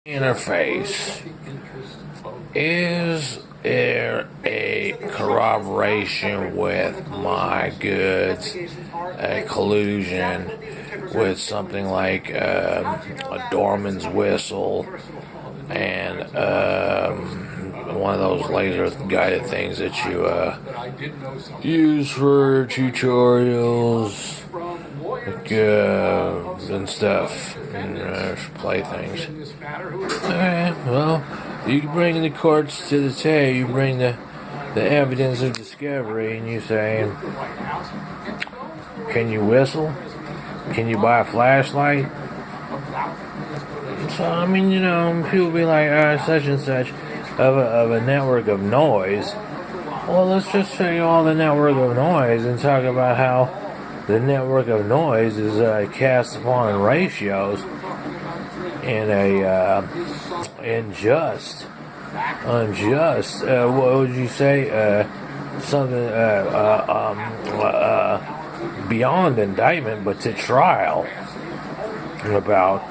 interface. Is there a corroboration with my goods, a collusion with something like a doorman's whistle and one of those laser guided things that you use for tutorials and stuff and playthings. Alright, well, you bring the cards to the table, you bring the evidence of discovery, and you say, can you whistle? Can you buy a flashlight? So, I mean, people be like, such and such of a network of noise. Well, let's just say all the network of noise and talk about how the network of noise is cast upon ratios in a unjust, what would you say, something beyond indictment, but to trial about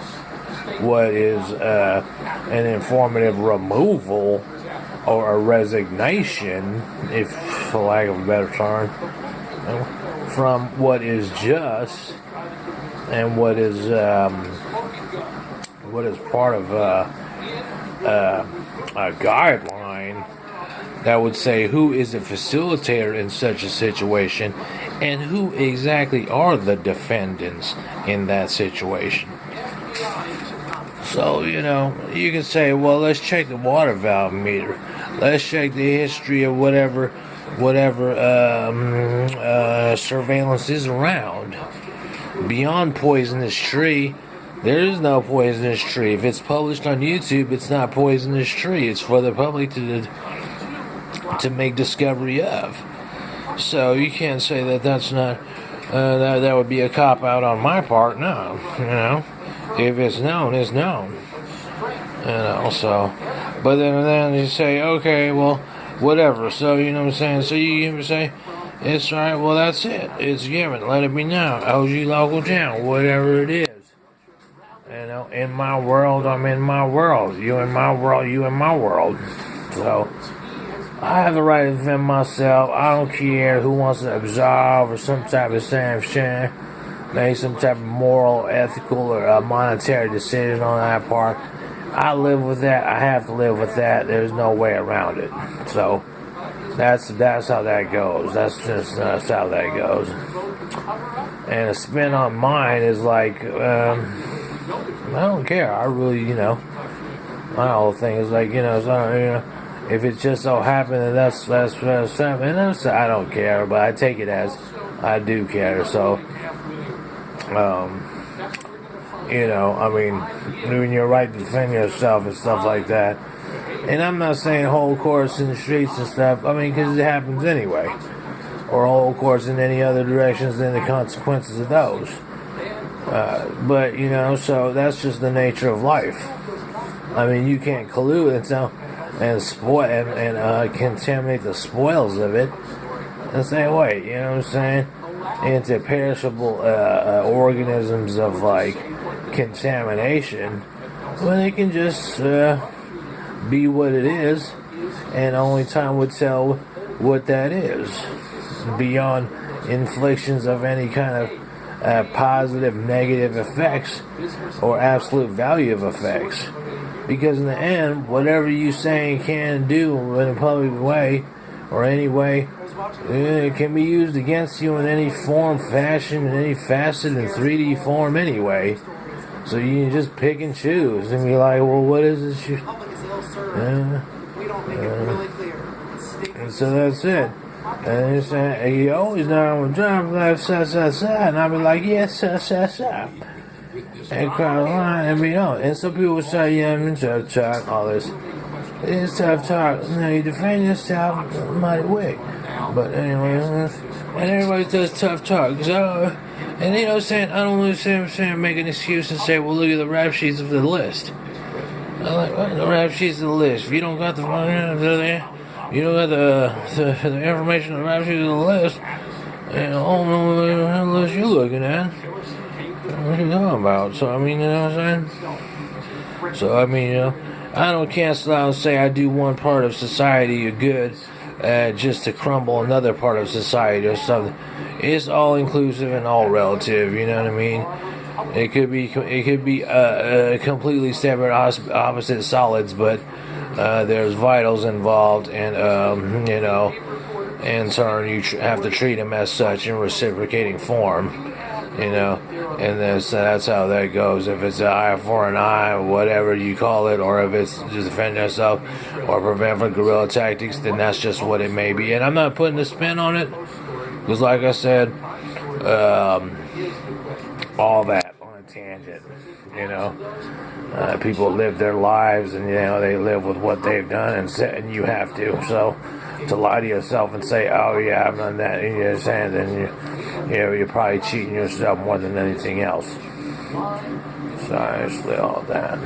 what is an informative removal or a resignation, if for lack of a better term, from what is just and what is part of a guideline that would say who is a facilitator in such a situation and who exactly are the defendants in that situation. So, you can say, well, let's check the water valve meter. Let's check the history of whatever surveillance is around. Beyond Poisonous Tree, there is no poisonous tree. If it's published on YouTube, it's not Poisonous Tree. It's for the public to make discovery of. So you can't say that that's not that would be a cop out on my part. No, if it's known, it's known. So, but then you say, okay, well, whatever. So what I'm saying. So you say, it's right. Well, that's it. It's given. Let it be known. OG local town, whatever it is. In my world, I'm in my world. You in my world, you in my world. So I have the right to defend myself. I don't care who wants to absolve or some type of sanction, make some type of moral, ethical, or monetary decision on that part. I live with that. I have to live with that. There's no way around it. So that's how that goes. That's how that goes. And a spin on mine is like, I don't care. I really, my whole thing is like, if it just so happened that that's happening, I don't care, but I take it as I do care. So, when you're right to defend yourself and stuff like that. And I'm not saying hold course in the streets and stuff, because it happens anyway. Or hold course in any other directions than the consequences of those. But, so that's just the nature of life. You can't collude and spoil and contaminate the spoils of it the same way, into perishable organisms of like contamination when it can just be what it is, and only time would tell what that is beyond inflictions of any kind of positive, negative effects or absolute value of effects. Because in the end, whatever you say and can do in a public way or any way, it can be used against you in any form, fashion, in any facet, in 3D form anyway. So you can just pick and choose and be like, well, what is this? And so that's it. And you say, you always know I'm driving left side, and I'll be like, yes, sir. And Caroline, and some people say, I'm tough talk, all this. It's tough talk. No, you defend yourself mighty weak. But anyway, and everybody does tough talk. So, and saying, I don't understand, make an excuse and say, well, look at the rap sheets of the list. I'm like, what? The rap sheets of the list. If you don't got the you don't got the information on the rap sheets of the list, I don't know what list you're looking at. What are you talking about? So, what I'm saying? So, I mean, I don't cancel out and say I do one part of society a good just to crumble another part of society or something. It's all inclusive and all relative, you know what I mean? It could be completely separate opposite solids, but there's vitals involved, and in turn you have to treat them as such in reciprocating form, and that's how that goes. If it's an eye for an eye, whatever you call it, or if it's just defend yourself or prevent from guerrilla tactics, then that's just what it may be. And I'm not putting a spin on it, because like I said, all that on a tangent, people live their lives, and they live with what they've done, and you have to. So to lie to yourself and say, "Oh yeah, I've done that," in your hand, then you're probably cheating yourself more than anything else. So I just all that.